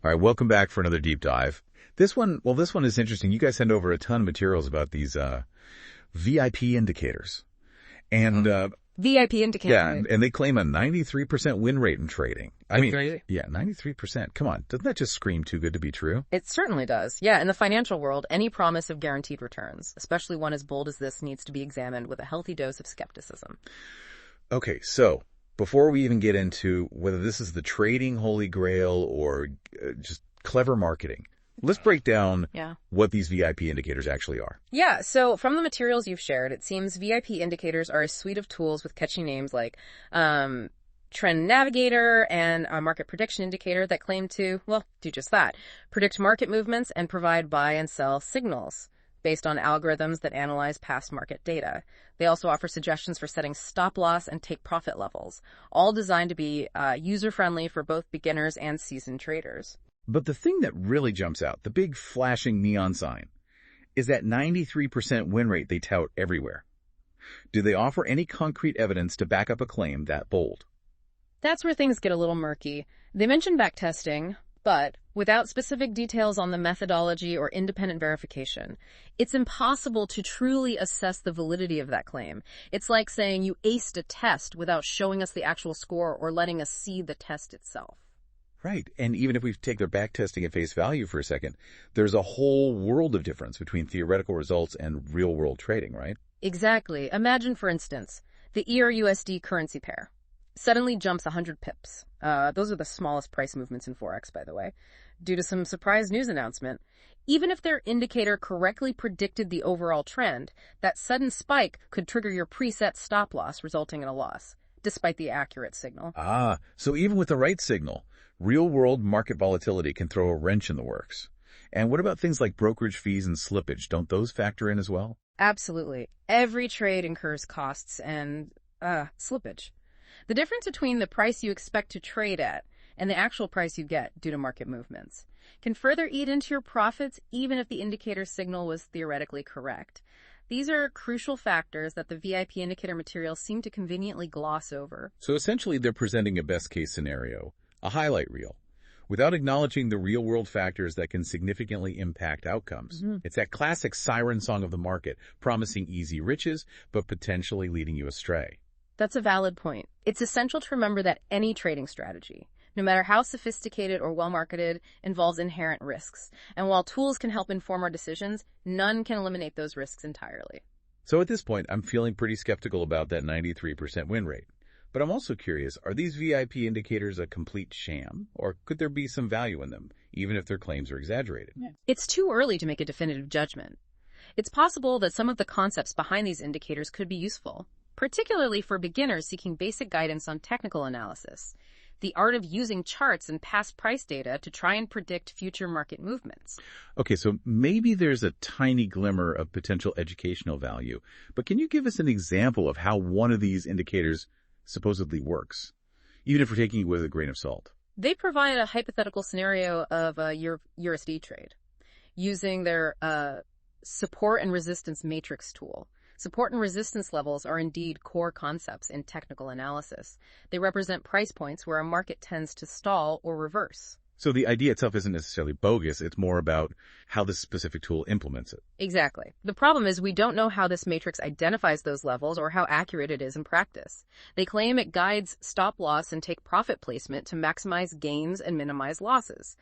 All right, welcome back for another deep dive. This one is interesting. You guys send over a ton of materials about these VIP indicators. And VIP indicator. yeah, and they claim a 93% win rate in trading. I mean, crazy? yeah, 93%. Come on, doesn't that just scream too good to be true? It certainly does. Yeah, in the financial world, any promise of guaranteed returns, especially one as bold as this, needs to be examined with a healthy dose of skepticism. Okay, so before we even get into whether this is the trading holy grail or just clever marketing, let's break down what these VIP indicators actually are. Yeah, so from the materials you've shared, it seems VIP indicators are a suite of tools with catchy names like Trend Navigator and a Market Prediction Indicator that claim to, well, do just that, predict market movements and provide buy and sell signals based on algorithms that analyze past market data. They also offer suggestions for setting stop loss and take profit levels, all designed to be user-friendly for both beginners and seasoned traders. But the thing that really jumps out, the big flashing neon sign, is that 93% win rate they tout everywhere. Do they offer any concrete evidence to back up a claim that bold? That's where things get a little murky. They mention backtesting, but without specific details on the methodology or independent verification, it's impossible to truly assess the validity of that claim. It's like saying you aced a test without showing us the actual score or letting us see the test itself. Right, and even if we take their backtesting at face value for a second, there's a whole world of difference between theoretical results and real-world trading, right? Exactly. Imagine, for instance, the EUR-USD currency pair suddenly jumps 100 pips. Those are the smallest price movements in Forex, by the way, due to some surprise news announcement. Even if their indicator correctly predicted the overall trend, that sudden spike could trigger your preset stop loss, resulting in a loss, despite the accurate signal. So even with the right signal, real-world market volatility can throw a wrench in the works. And what about things like brokerage fees and slippage? Don't those factor in as well? Absolutely. Every trade incurs costs and slippage. The difference between the price you expect to trade at and the actual price you get due to market movements can further eat into your profits even if the indicator signal was theoretically correct. These are crucial factors that the VIP indicator materials seem to conveniently gloss over. So essentially they're presenting a best-case scenario, a highlight reel, without acknowledging the real-world factors that can significantly impact outcomes. It's that classic siren song of the market, promising easy riches, but potentially leading you astray. That's a valid point. It's essential to remember that any trading strategy, no matter how sophisticated or well-marketed, involves inherent risks. And while tools can help inform our decisions, none can eliminate those risks entirely. So at this point, I'm feeling pretty skeptical about that 93% win rate. But I'm also curious, are these VIP indicators a complete sham? Or could there be some value in them, even if their claims are exaggerated? It's too early to make a definitive judgment. It's possible that some of the concepts behind these indicators could be useful, particularly for beginners seeking basic guidance on technical analysis, the art of using charts and past price data to try and predict future market movements. Okay, so maybe there's a tiny glimmer of potential educational value, but can you give us an example of how one of these indicators supposedly works, even if we're taking it with a grain of salt? They provide a hypothetical scenario of a USD trade using their support and resistance matrix tool. Support and resistance levels are indeed core concepts in technical analysis. They represent price points where a market tends to stall or reverse. So the idea itself isn't necessarily bogus. It's more about how this specific tool implements it. Exactly. The problem is we don't know how this matrix identifies those levels or how accurate it is in practice. They claim it guides stop loss and take profit placement to maximize gains and minimize losses.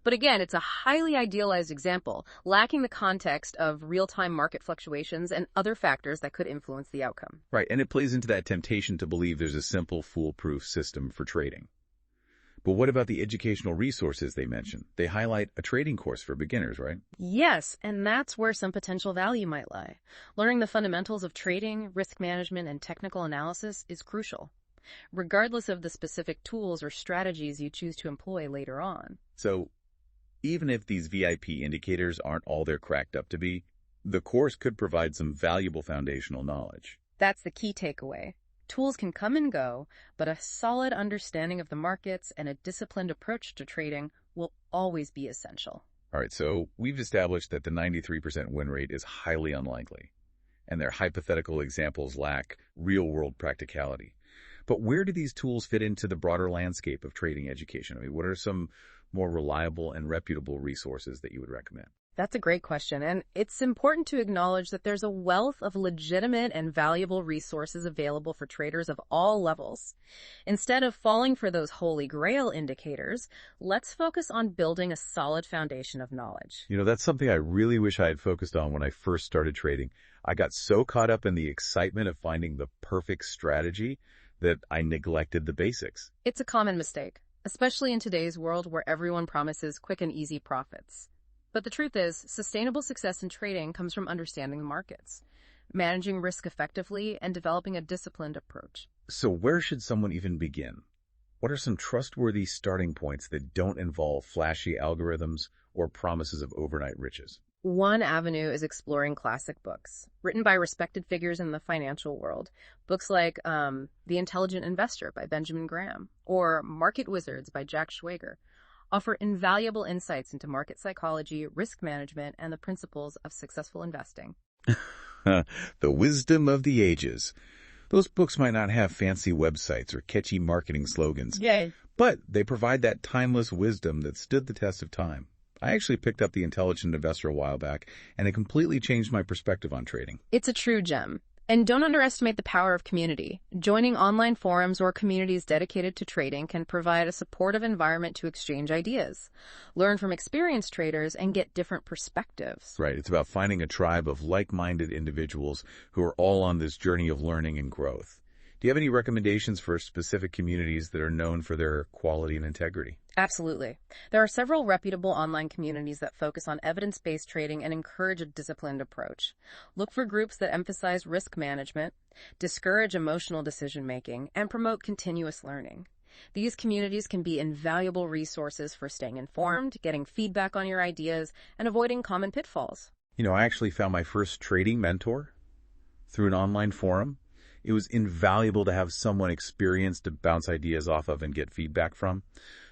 But again, it's a highly idealized example, lacking the context of real-time market fluctuations and other factors that could influence the outcome. Right, and it plays into that temptation to believe there's a simple, foolproof system for trading. But what about the educational resources they mention? They highlight a trading course for beginners, right? Yes, and that's where some potential value might lie. Learning the fundamentals of trading, risk management, and technical analysis is crucial, regardless of the specific tools or strategies you choose to employ later on. So, even if these VIP indicators aren't all they're cracked up to be, the course could provide some valuable foundational knowledge. That's the key takeaway. Tools can come and go, but a solid understanding of the markets and a disciplined approach to trading will always be essential. All right, so we've established that the 93% win rate is highly unlikely, and their hypothetical examples lack real-world practicality. But where do these tools fit into the broader landscape of trading education? I mean, what are some more reliable and reputable resources that you would recommend? That's a great question, and it's important to acknowledge that there's a wealth of legitimate and valuable resources available for traders of all levels. Instead of falling for those holy grail indicators, let's focus on building a solid foundation of knowledge. That's something I really wish I had focused on when I first started trading. I got so caught up in the excitement of finding the perfect strategy that I neglected the basics. It's a common mistake, especially in today's world where everyone promises quick and easy profits. But the truth is, sustainable success in trading comes from understanding the markets, managing risk effectively, and developing a disciplined approach. So where should someone even begin? What are some trustworthy starting points that don't involve flashy algorithms or promises of overnight riches? One avenue is exploring classic books, written by respected figures in the financial world. Books like The Intelligent Investor by Benjamin Graham or Market Wizards by Jack Schwager offer invaluable insights into market psychology, risk management, and the principles of successful investing. The wisdom of the ages. Those books might not have fancy websites or catchy marketing slogans, but they provide that timeless wisdom that stood the test of time. I actually picked up The Intelligent Investor a while back, and it completely changed my perspective on trading. It's a true gem. And don't underestimate the power of community. Joining online forums or communities dedicated to trading can provide a supportive environment to exchange ideas, learn from experienced traders, and get different perspectives. Right. It's about finding a tribe of like-minded individuals who are all on this journey of learning and growth. Do you have any recommendations for specific communities that are known for their quality and integrity? Absolutely. There are several reputable online communities that focus on evidence-based trading and encourage a disciplined approach. Look for groups that emphasize risk management, discourage emotional decision-making, and promote continuous learning. These communities can be invaluable resources for staying informed, getting feedback on your ideas, and avoiding common pitfalls. I actually found my first trading mentor through an online forum. It was invaluable to have someone experienced to bounce ideas off of and get feedback from.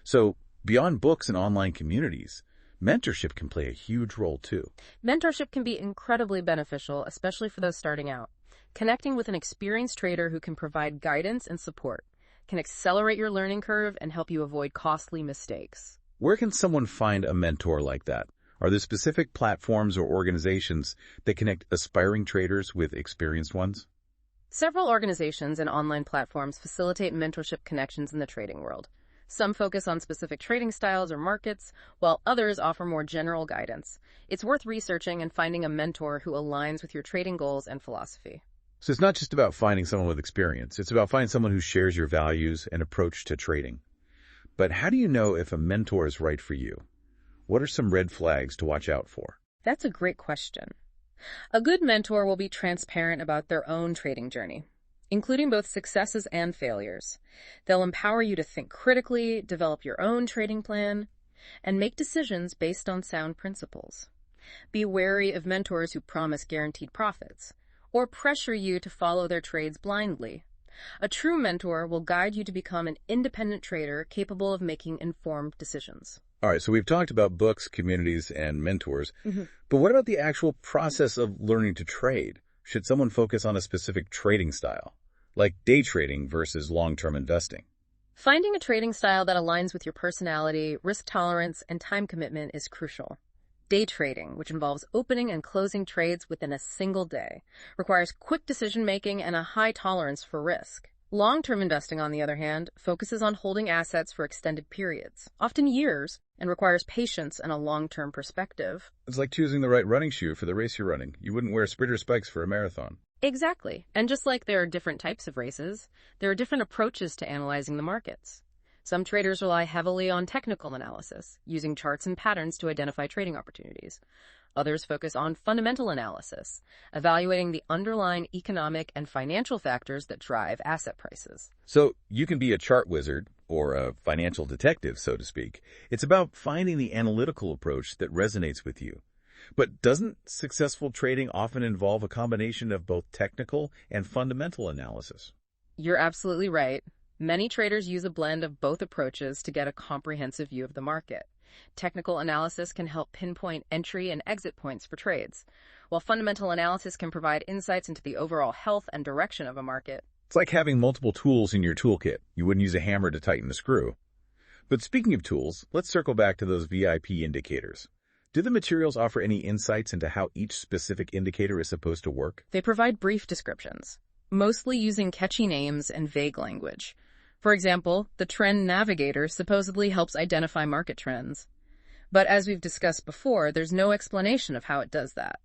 So beyond books and online communities, mentorship can play a huge role too. Mentorship can be incredibly beneficial, especially for those starting out. Connecting with an experienced trader who can provide guidance and support can accelerate your learning curve and help you avoid costly mistakes. Where can someone find a mentor like that? Are there specific platforms or organizations that connect aspiring traders with experienced ones? Several organizations and online platforms facilitate mentorship connections in the trading world. Some focus on specific trading styles or markets, while others offer more general guidance. It's worth researching and finding a mentor who aligns with your trading goals and philosophy. So it's not just about finding someone with experience. It's about finding someone who shares your values and approach to trading. But how do you know if a mentor is right for you? What are some red flags to watch out for? That's a great question. A good mentor will be transparent about their own trading journey, including both successes and failures. They'll empower you to think critically, develop your own trading plan, and make decisions based on sound principles. Be wary of mentors who promise guaranteed profits or pressure you to follow their trades blindly. A true mentor will guide you to become an independent trader capable of making informed decisions. All right, so we've talked about books, communities, and mentors, but what about the actual process of learning to trade? Should someone focus on a specific trading style, like day trading versus long-term investing? Finding a trading style that aligns with your personality, risk tolerance, and time commitment is crucial. Day trading, which involves opening and closing trades within a single day, requires quick decision-making and a high tolerance for risk. Long-term investing, on the other hand, focuses on holding assets for extended periods, often years, and requires patience and a long-term perspective. It's like choosing the right running shoe for the race you're running. You wouldn't wear sprinter spikes for a marathon. Exactly. And just like there are different types of races, there are different approaches to analyzing the markets. Some traders rely heavily on technical analysis, using charts and patterns to identify trading opportunities. Others focus on fundamental analysis, evaluating the underlying economic and financial factors that drive asset prices. So you can be a chart wizard or a financial detective, so to speak. It's about finding the analytical approach that resonates with you. But doesn't successful trading often involve a combination of both technical and fundamental analysis? You're absolutely right. Many traders use a blend of both approaches to get a comprehensive view of the market. Technical analysis can help pinpoint entry and exit points for trades, while fundamental analysis can provide insights into the overall health and direction of a market. It's like having multiple tools in your toolkit. You wouldn't use a hammer to tighten a screw. But speaking of tools, let's circle back to those VIP indicators. Do the materials offer any insights into how each specific indicator is supposed to work? They provide brief descriptions, mostly using catchy names and vague language. For example, the Trend Navigator supposedly helps identify market trends. But as we've discussed before, there's no explanation of how it does that,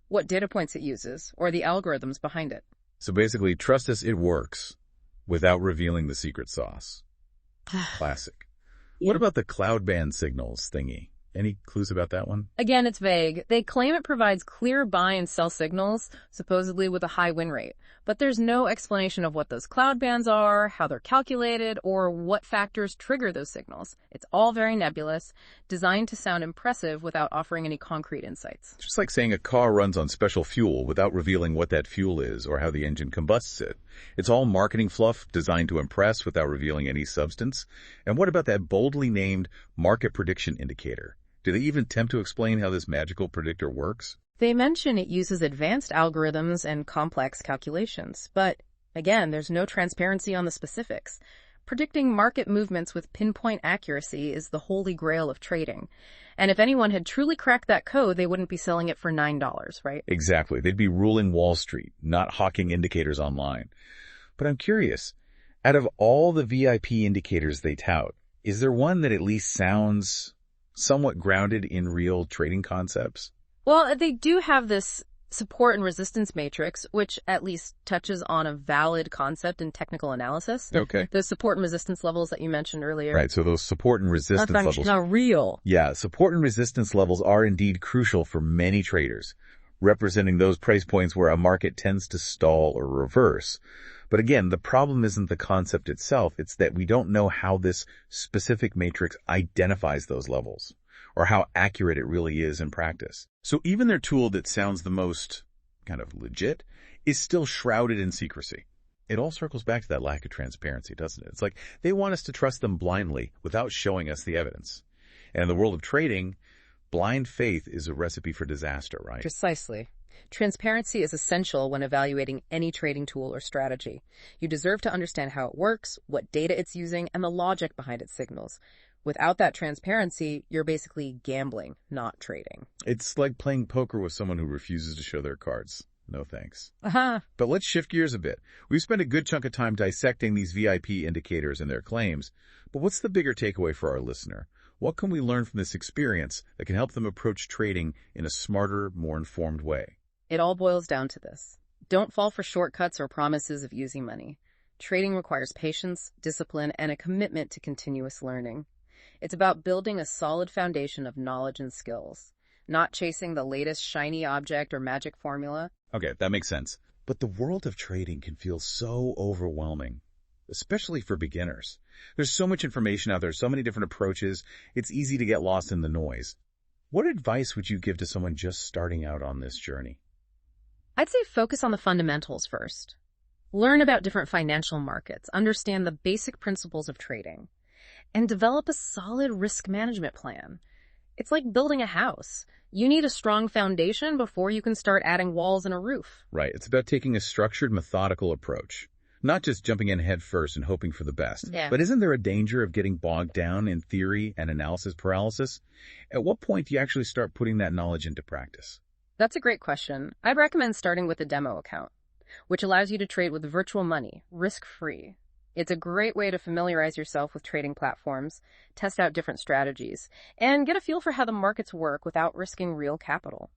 what data points it uses, or the algorithms behind it. So basically, trust us, it works, without revealing the secret sauce. Classic. What about the cloud band signals thingy? Any clues about that one? Again, it's vague. They claim it provides clear buy and sell signals, supposedly with a high win rate. But there's no explanation of what those cloud bands are, how they're calculated, or what factors trigger those signals. It's all very nebulous, designed to sound impressive without offering any concrete insights. Just like saying a car runs on special fuel without revealing what that fuel is or how the engine combusts it. It's all marketing fluff designed to impress without revealing any substance. And what about that boldly named market prediction indicator? Do they even attempt to explain how this magical predictor works? They mention it uses advanced algorithms and complex calculations, but again, there's no transparency on the specifics. Predicting market movements with pinpoint accuracy is the holy grail of trading. And if anyone had truly cracked that code, they wouldn't be selling it for $9, right? Exactly. They'd be ruling Wall Street, not hawking indicators online. But I'm curious, out of all the VIP indicators they tout, is there one that at least sounds somewhat grounded in real trading concepts? Well, they do have this support and resistance matrix, which at least touches on a valid concept in technical analysis. Okay. The support and resistance levels that you mentioned earlier. Right, so those support and resistance levels. Not real. Yeah, support and resistance levels are indeed crucial for many traders, representing those price points where a market tends to stall or reverse. But again, the problem isn't the concept itself, it's that we don't know how this specific matrix identifies those levels, or how accurate it really is in practice. So even their tool that sounds the most kind of legit is still shrouded in secrecy. It all circles back to that lack of transparency, doesn't it? It's like they want us to trust them blindly without showing us the evidence. And in the world of trading, blind faith is a recipe for disaster, right? Precisely. Transparency is essential when evaluating any trading tool or strategy. You deserve to understand how it works, what data it's using, and the logic behind its signals. Without that transparency, you're basically gambling, not trading. It's like playing poker with someone who refuses to show their cards. No thanks. Uh-huh. But let's shift gears a bit. We've spent a good chunk of time dissecting these VIP indicators and their claims, but what's the bigger takeaway for our listener? What can we learn from this experience that can help them approach trading in a smarter, more informed way? It all boils down to this. Don't fall for shortcuts or promises of easy money. Trading requires patience, discipline, and a commitment to continuous learning. It's about building a solid foundation of knowledge and skills, not chasing the latest shiny object or magic formula. Okay, that makes sense. But the world of trading can feel so overwhelming, especially for beginners. There's so much information out there, so many different approaches, it's easy to get lost in the noise. What advice would you give to someone just starting out on this journey? I'd say focus on the fundamentals first. Learn about different financial markets, understand the basic principles of trading, and develop a solid risk management plan. It's like building a house. You need a strong foundation before you can start adding walls and a roof. Right. It's about taking a structured, methodical approach, not just jumping in head first and hoping for the best. Yeah. But isn't there a danger of getting bogged down in theory and analysis paralysis? At what point do you actually start putting that knowledge into practice? That's a great question. I'd recommend starting with a demo account, which allows you to trade with virtual money, risk-free. It's a great way to familiarize yourself with trading platforms, test out different strategies, and get a feel for how the markets work without risking real capital.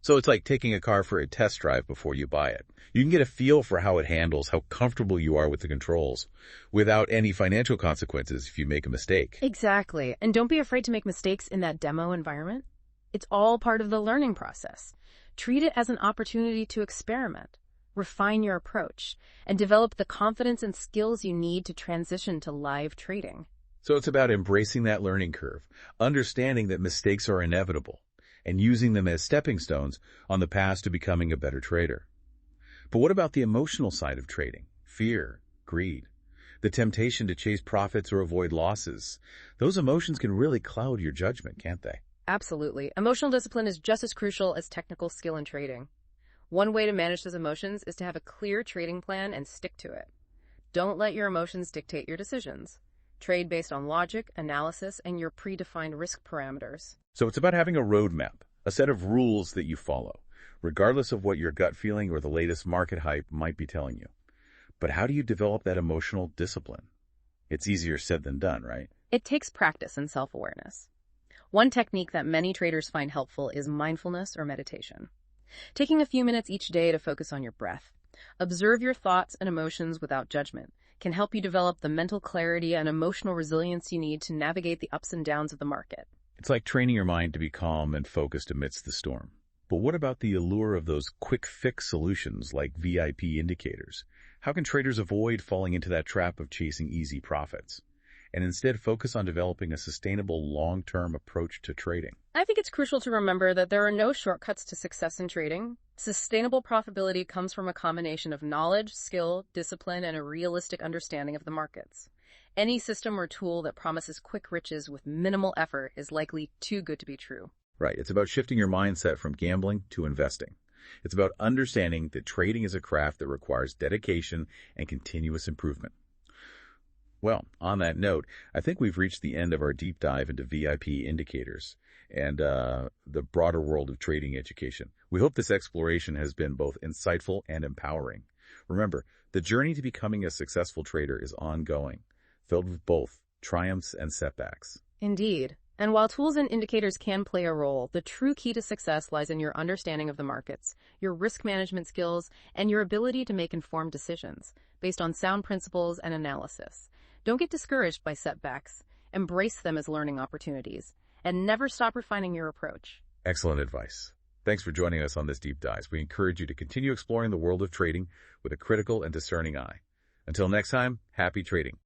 So it's like taking a car for a test drive before you buy it. You can get a feel for how it handles, how comfortable you are with the controls, without any financial consequences if you make a mistake. Exactly. And don't be afraid to make mistakes in that demo environment. It's all part of the learning process. Treat it as an opportunity to experiment, refine your approach, and develop the confidence and skills you need to transition to live trading. So it's about embracing that learning curve, understanding that mistakes are inevitable, and using them as stepping stones on the path to becoming a better trader. But what about the emotional side of trading? Fear, greed, the temptation to chase profits or avoid losses. Those emotions can really cloud your judgment, can't they? Absolutely. Emotional discipline is just as crucial as technical skill in trading. One way to manage those emotions is to have a clear trading plan and stick to it. Don't let your emotions dictate your decisions. Trade based on logic, analysis, and your predefined risk parameters. So it's about having a roadmap, a set of rules that you follow, regardless of what your gut feeling or the latest market hype might be telling you. But how do you develop that emotional discipline? It's easier said than done, right? It takes practice and self-awareness. One technique that many traders find helpful is mindfulness or meditation. Taking a few minutes each day to focus on your breath, observe your thoughts and emotions without judgment, can help you develop the mental clarity and emotional resilience you need to navigate the ups and downs of the market. It's like training your mind to be calm and focused amidst the storm. But what about the allure of those quick fix solutions like VIP indicators? How can traders avoid falling into that trap of chasing easy profits and instead focus on developing a sustainable long-term approach to trading? I think it's crucial to remember that there are no shortcuts to success in trading. Sustainable profitability comes from a combination of knowledge, skill, discipline, and a realistic understanding of the markets. Any system or tool that promises quick riches with minimal effort is likely too good to be true. Right. It's about shifting your mindset from gambling to investing. It's about understanding that trading is a craft that requires dedication and continuous improvement. Well, on that note, I think we've reached the end of our deep dive into VIP indicators and the broader world of trading education. We hope this exploration has been both insightful and empowering. Remember, the journey to becoming a successful trader is ongoing, filled with both triumphs and setbacks. Indeed. And while tools and indicators can play a role, the true key to success lies in your understanding of the markets, your risk management skills, and your ability to make informed decisions based on sound principles and analysis. Don't get discouraged by setbacks. Embrace them as learning opportunities, and never stop refining your approach. Excellent advice. Thanks for joining us on this deep dive. We encourage you to continue exploring the world of trading with a critical and discerning eye. Until next time, happy trading.